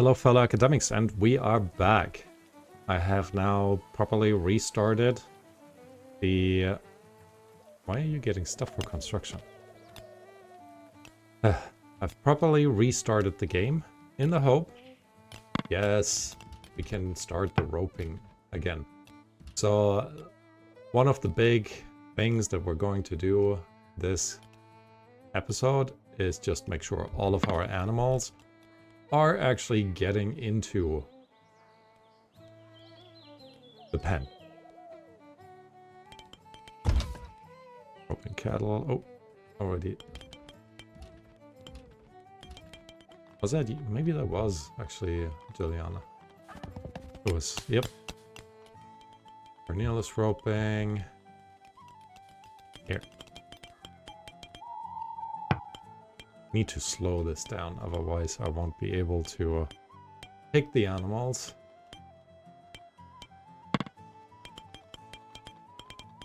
Hello fellow academics, and we are back. I have now properly restarted the... Why are you getting stuff for construction? I've properly restarted the game in the hope, yes, we can start the roping again. So one of the big things that we're going to do this episode is just make sure all of our animals are actually getting into the pen. Open cattle. Oh, already. Was that you? Maybe that was actually Juliana. It was, yep. Cornelius roping. Here. Need to slow this down, otherwise I won't be able to pick the animals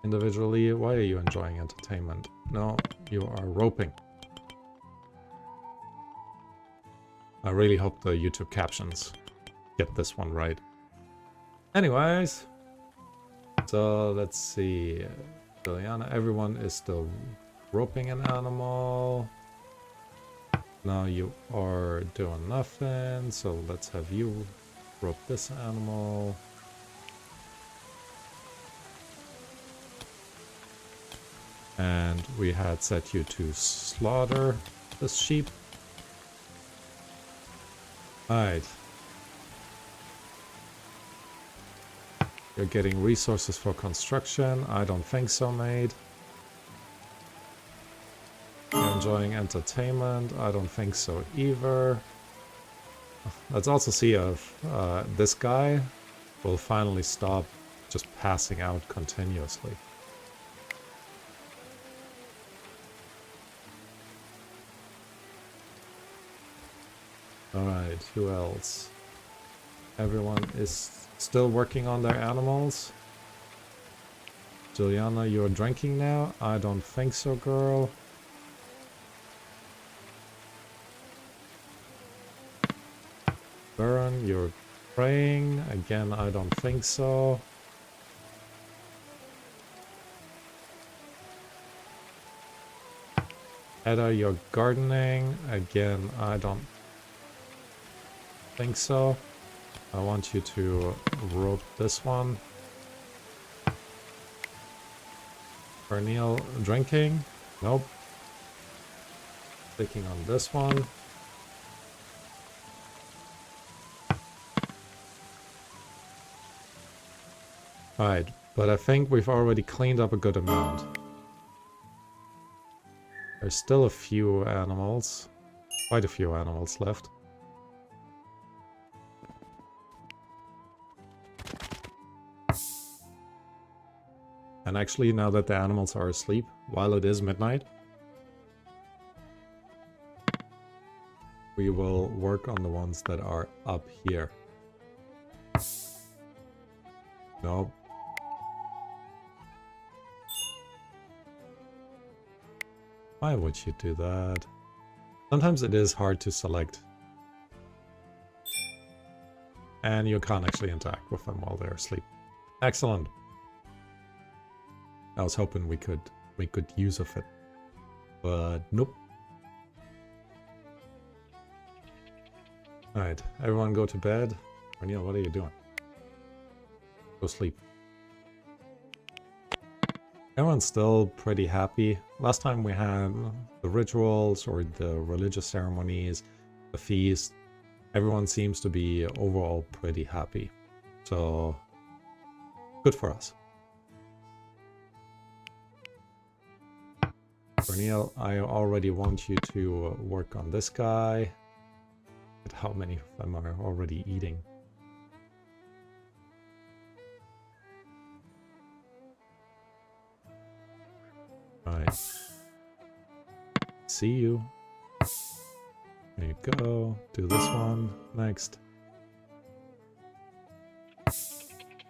individually. Why are you enjoying entertainment? No, you are roping. I really hope the YouTube captions get this one right. Anyways, so let's see. Juliana, everyone is still roping an animal. Now you are doing nothing, so let's have you rope this animal. And we had set you to slaughter this sheep. Alright. You're getting resources for construction. I don't think so, mate. You're enjoying entertainment. I don't think so either. Let's also see if this guy will finally stop just passing out continuously. Alright, who else? Everyone is still working on their animals. Juliana, you're drinking now? I don't think so, girl. Baron, you're praying. Again, I don't think so. Edda, you're gardening. Again, I don't think so. I want you to rope this one. Cornel, drinking. Nope. Clicking on this one. Alright, but I think we've already cleaned up a good amount. There's still a few animals. Quite a few animals left. And actually, now that the animals are asleep, while it is midnight, we will work on the ones that are up here. Nope. Why would you do that? Sometimes it is hard to select. And you can't actually interact with them while they're asleep. Excellent. I was hoping we could make good use of it. But nope. Alright, everyone go to bed. Cornelia, what are you doing? Go sleep. Everyone's still pretty happy. Last time we had the rituals or the religious ceremonies, the feast. Everyone seems to be overall pretty happy. So, good for us. Cornel, I already want you to work on this guy. But how many of them are already eating? Right. See you. There you go. Do this one next.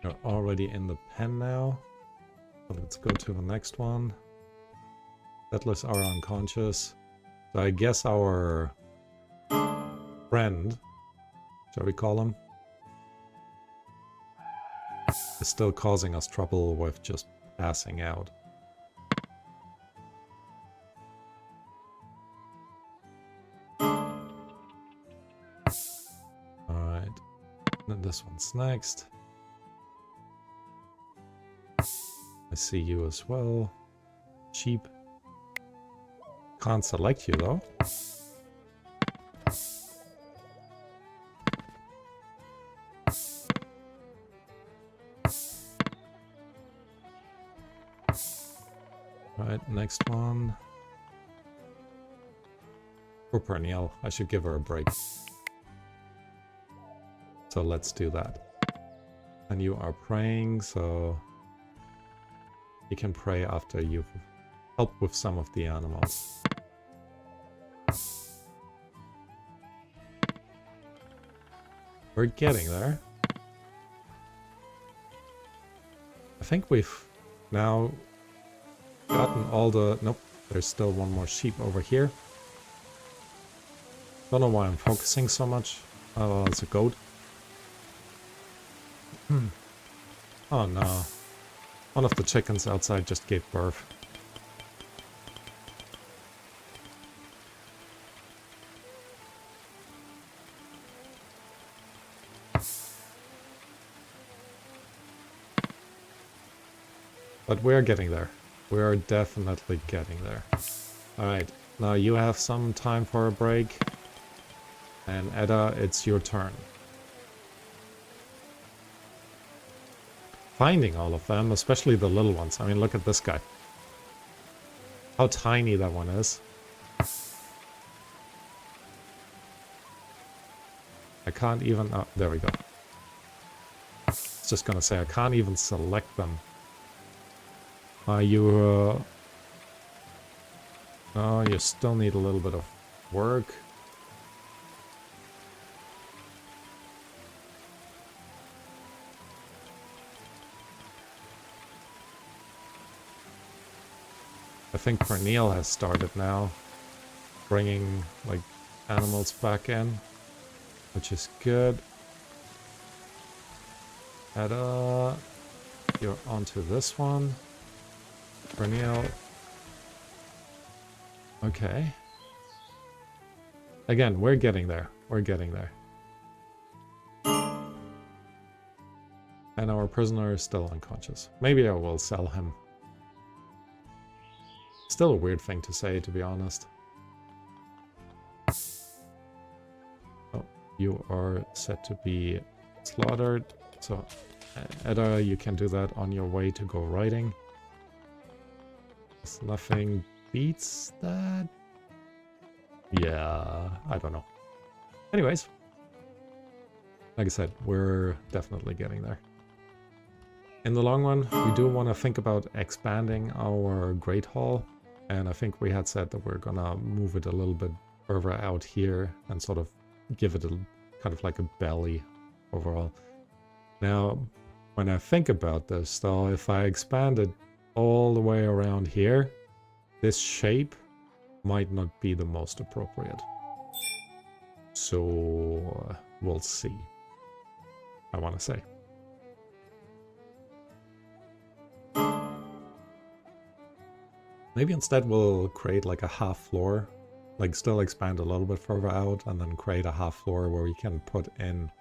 You're already in the pen now. So let's go to the next one. Settlers are unconscious. So I guess our friend shall we call him, is still causing us trouble with just passing out. Alright, then this one's next. I see you as well. Sheep. Can't select you though. Right, next one. Poor Perennial. I should give her a break. So let's do that. And you are praying, so you can pray after you've helped with some of the animals. We're getting there. I think we've now gotten all the... Nope, there's still one more sheep over here. Don't know why I'm focusing so much. Oh, it's a goat. Oh no. One of the chickens outside just gave birth. But we're getting there. We're definitely getting there. Alright, now you have some time for a break. And Edda, it's your turn. Finding all of them, especially the little ones. I mean, look at this guy. How tiny that one is. I can't even... Oh, there we go. I was just gonna say, I can't even select them. Oh, you still need a little bit of work. I think Perennial has started now, bringing, like, animals back in, which is good. Edda, you're onto this one. Perennial. Okay. Again, we're getting there. We're getting there. And our prisoner is still unconscious. Maybe I will sell him. Still a weird thing to say, to be honest. Oh, you are set to be slaughtered. So, Edda, you can do that on your way to go riding. Nothing beats that. Yeah, I don't know. Anyways, like I said, we're definitely getting there. In the long run, we do want to think about expanding our Great Hall. And I think we had said that we're gonna move it a little bit further out here and sort of give it a kind of like a belly overall. Now, when I think about this though, if I expand it all the way around here, this shape might not be the most appropriate. So, we'll see, I want to say. Maybe instead we'll create like a half floor, like still expand a little bit further out and then create a half floor where we can put in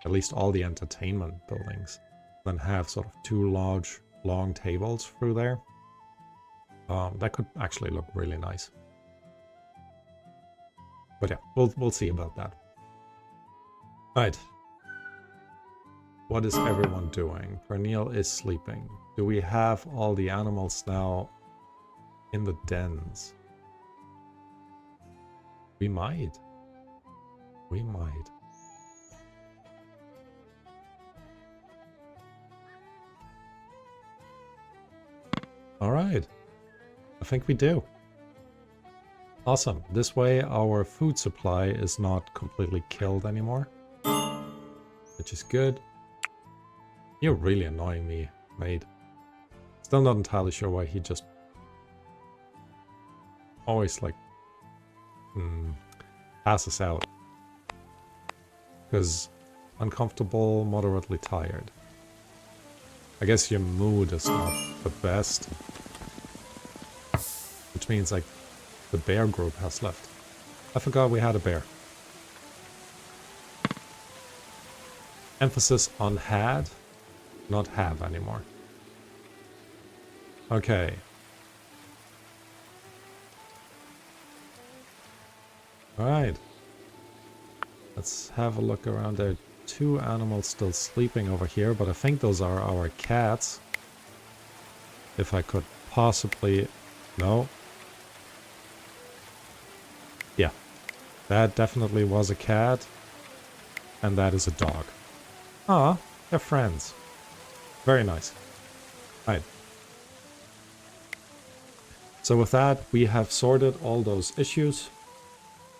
at least all the entertainment buildings. Then have sort of two large, long tables through there. That could actually look really nice. But yeah, we'll see about that. Alright. What is everyone doing? Perennial is sleeping. Do we have all the animals now in the dens? We might. We might. Alright. I think we do. Awesome. This way our food supply is not completely killed anymore. Which is good. You're really annoying me, mate. Still not entirely sure why he just always like passes out. Because uncomfortable, moderately tired. I guess your mood is not the best. Which means, like, the bear group has left. I forgot we had a bear. Emphasis on had, not have anymore. Okay. Alright. Let's have a look around. There are 2 animals still sleeping over here, but I think those are our cats. If I could possibly... No. Yeah. That definitely was a cat. And that is a dog. Ah, they're friends. Very nice. Right. So with that, we have sorted all those issues.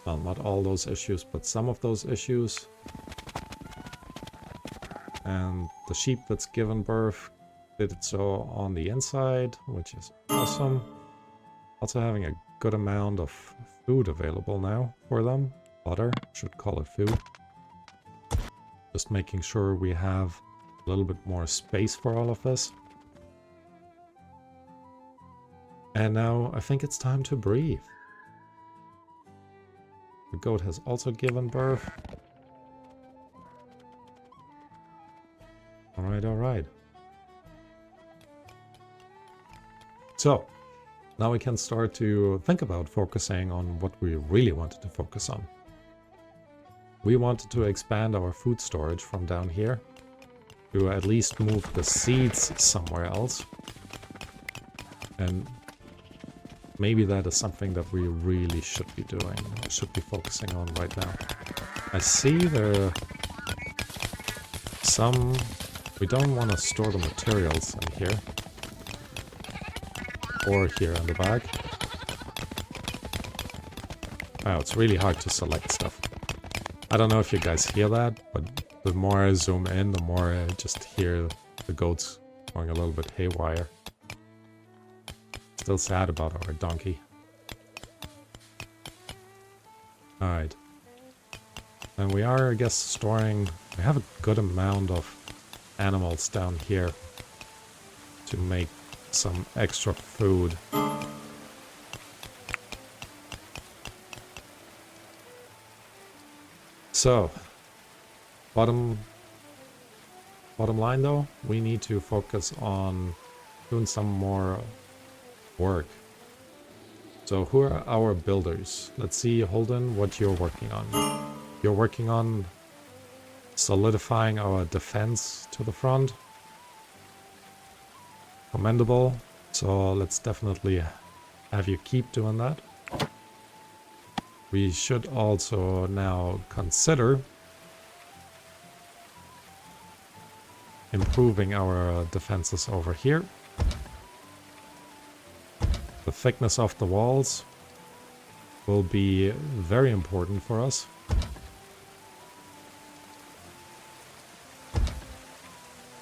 Well, not all those issues, but some of those issues. And the sheep that's given birth did it so on the inside, which is awesome. Also having a good amount of food available now for them. Butter, should call it food. Just making sure we have a little bit more space for all of this. And now I think it's time to breathe. The goat has also given birth. Alright, alright. So, now we can start to think about focusing on what we really wanted to focus on. We wanted to expand our food storage from down here to at least move the seeds somewhere else. And maybe that is something that we really should be doing, or should be focusing on right now. I see there are some... We don't want to store the materials in here. Or here in the back. Wow, it's really hard to select stuff. I don't know if you guys hear that, but the more I zoom in, the more I just hear the goats going a little bit haywire. Still sad about our donkey. Alright. And we are, I guess, storing... We have a good amount of animals down here to make some extra food. So, bottom line though, we need to focus on doing some more work. So who are our builders? Let's see, Holden, what you're working on. You're working on solidifying our defense to the front. Commendable. So let's definitely have you keep doing that. We should also now consider improving our defenses over here. The thickness of the walls will be very important for us.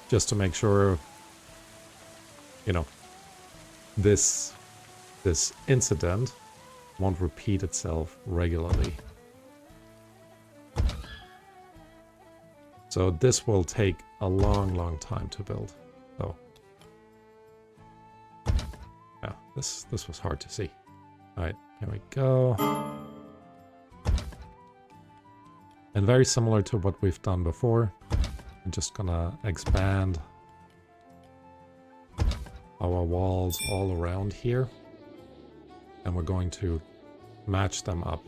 Just to make sure, you know, this incident won't repeat itself regularly. So this will take a long time to build. So yeah, this was hard to see. Alright, here we go. And very similar to what we've done before, I'm just gonna expand our walls all around here. And we're going to match them up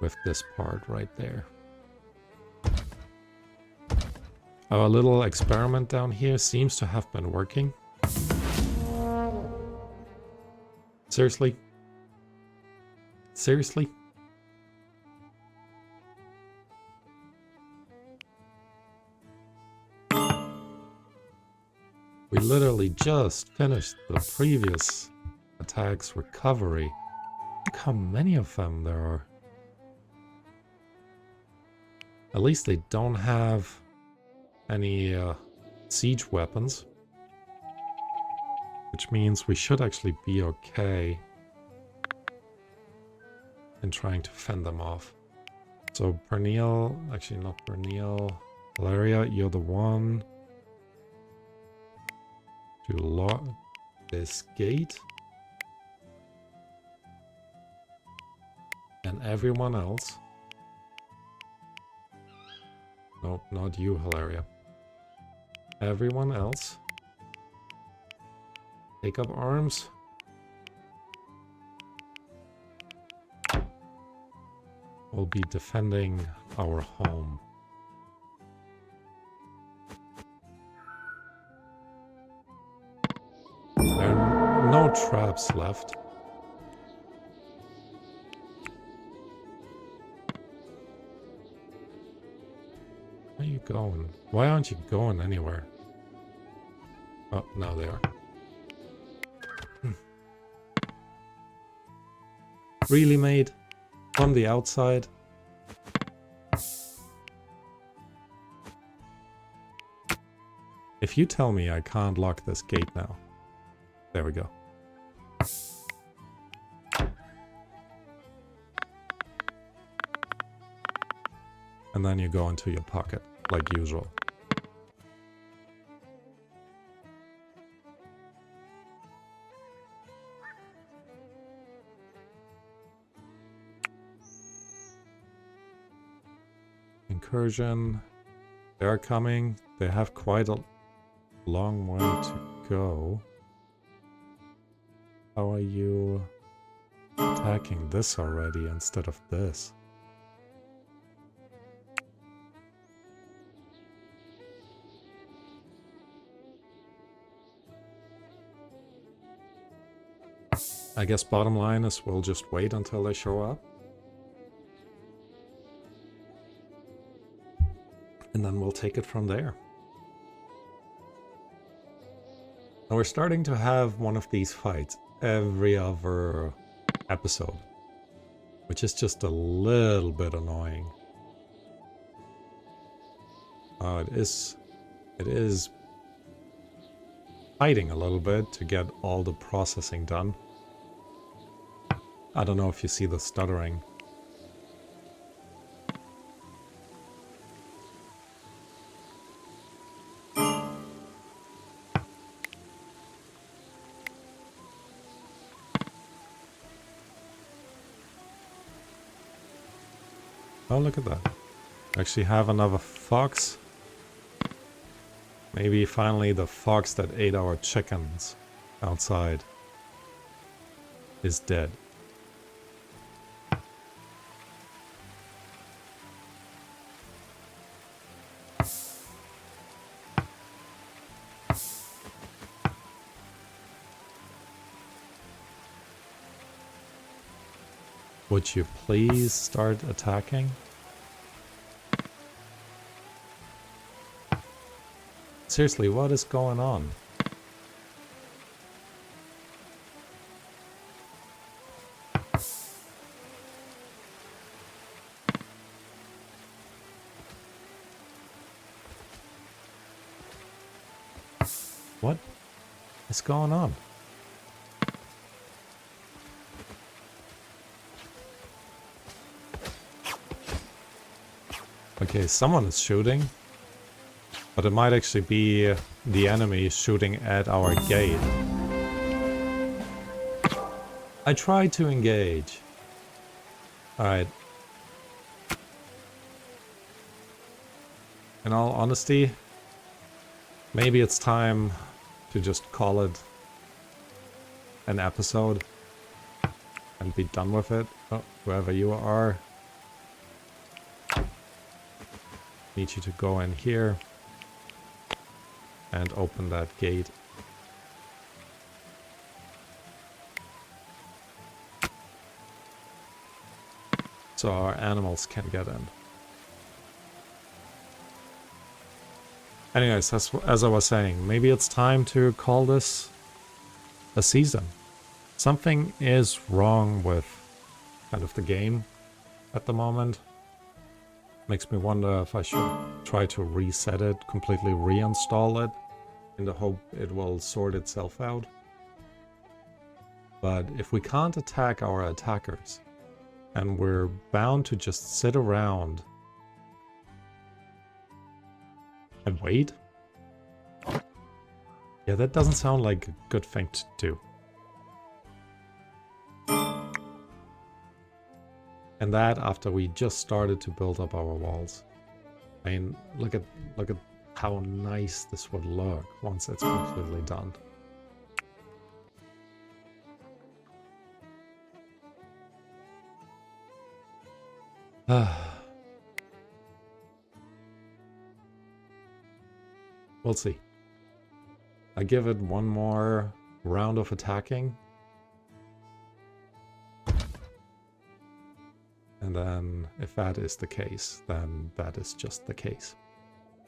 with this part right there. Our little experiment down here seems to have been working. Seriously? Seriously? We literally just finished the previous attack's recovery. Look how many of them there are. At least they don't have any siege weapons. Which means we should actually be okay in trying to fend them off. So Pernille, actually not Pernille, Valeria, you're the one to lock this gate. And everyone else. Nope, not you, Hilaria. Everyone else. Take up arms. We'll be defending our home. There are no traps left. Where are you going? Why aren't you going anywhere? Oh, now they are. Really, mate? From the outside? If you tell me I can't lock this gate now. There we go. And then you go into your pocket, like usual. Incursion. They're coming. They have quite a long way to go. How are you attacking this already instead of this? I guess bottom line is we'll just wait until they show up. And then we'll take it from there. Now we're starting to have one of these fights every other episode, which is just a little bit annoying. It is fighting a little bit to get all the processing done. I don't know if you see the stuttering. Oh, look at that. Actually have another fox. Maybe finally the fox that ate our chickens outside is dead. Would you please start attacking? Seriously, what is going on? What is going on? Okay, someone is shooting. But it might actually be the enemy shooting at our gate. I tried to engage. Alright. In all honesty, maybe it's time to just call it an episode and be done with it. Oh, whoever you are. Need you to go in here and open that gate. So our animals can get in. Anyways, as I was saying, maybe it's time to call this a season. Something is wrong with kind of the game at the moment. Makes me wonder if I should try to reset it, completely reinstall it, in the hope it will sort itself out. But if we can't attack our attackers, and we're bound to just sit around and wait. Yeah, that doesn't sound like a good thing to do. And that after we just started to build up our walls. I mean, look at how nice this would look once it's completely done. We'll see. I give it one more round of attacking. And then if that is the case, then that is just the case.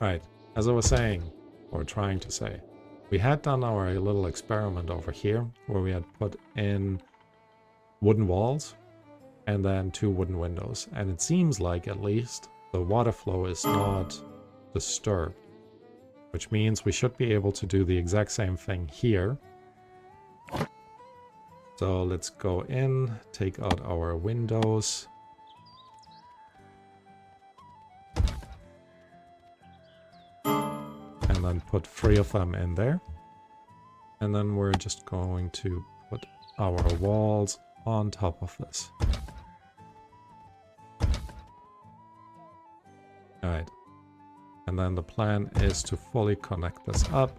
Right, as I was saying, or trying to say, we had done our little experiment over here where we had put in wooden walls and then 2 wooden windows. And it seems like at least the water flow is not disturbed, which means we should be able to do the exact same thing here. So let's go in, take out our windows. And then put 3 of them in there. And then we're just going to put our walls on top of this. Alright. And then the plan is to fully connect this up.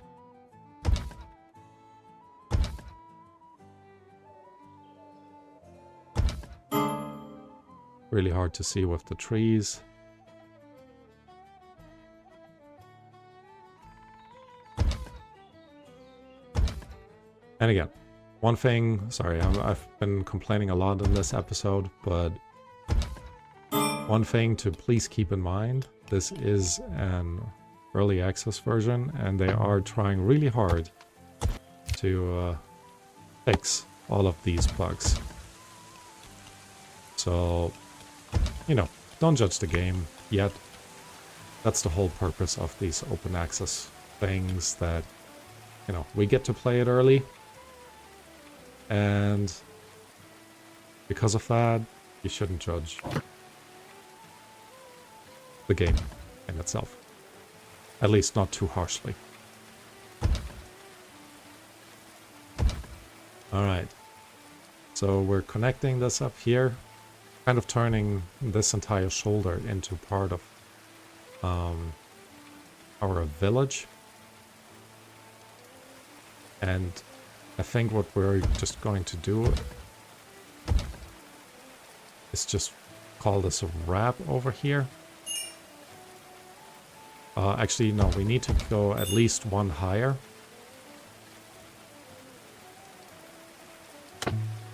Really hard to see with the trees. And again, one thing, sorry, I've been complaining a lot in this episode, but one thing to please keep in mind, this is an early access version, and they are trying really hard to fix all of these bugs. So, you know, don't judge the game yet. That's the whole purpose of these open access things, that, you know, we get to play it early. And because of that, you shouldn't judge the game in itself. At least not too harshly. Alright. So we're connecting this up here. Kind of turning this entire shoulder into part of our village. And I think what we're just going to do is just call this a wrap over here. Actually, no, we need to go at least one higher.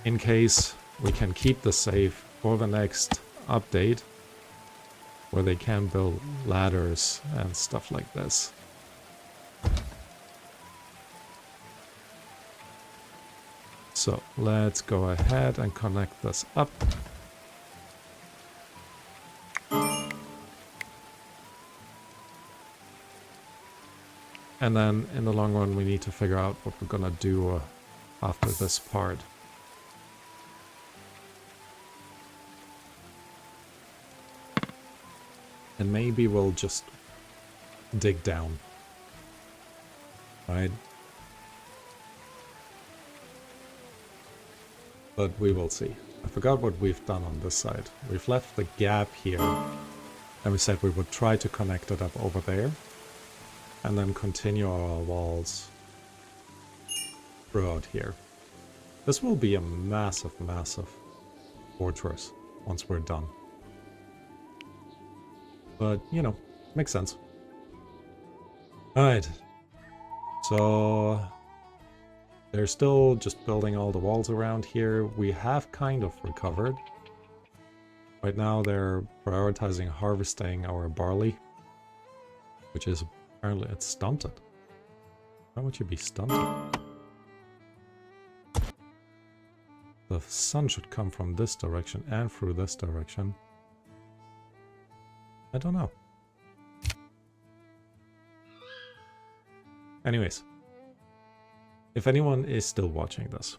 In case we can keep this safe for the next update, where they can build ladders and stuff like this. So let's go ahead and connect this up. And then in the long run, we need to figure out what we're gonna do after this part. And maybe we'll just dig down. Right? But we will see. I forgot what we've done on this side. We've left the gap here. And we said we would try to connect it up over there. And then continue our walls throughout here. This will be a massive, massive fortress once we're done. But, you know, makes sense. Alright. So they're still just building all the walls around here. We have kind of recovered. Right now they're prioritizing harvesting our barley, which is apparently it's stunted. Why would you be stunted? The sun should come from this direction and through this direction. I don't know. Anyways, if anyone is still watching this,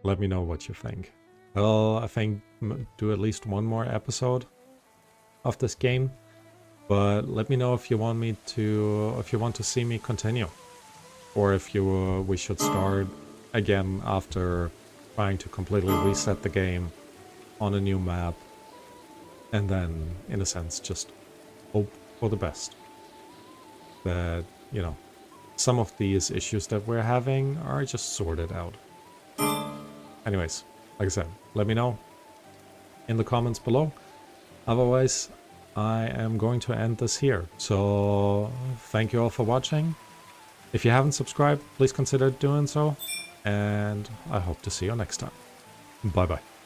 let me know what you think. I'll, I think, do at least one more episode of this game. But let me know if you want me to, if you want to see me continue, or if you we should start again after trying to completely reset the game on a new map, and then, in a sense, just hope for the best. That, you know, some of these issues that we're having are just sorted out. Anyways, like I said, let me know in the comments below. Otherwise, I am going to end this here. So, thank you all for watching. If you haven't subscribed, please consider doing so. And I hope to see you next time. Bye bye.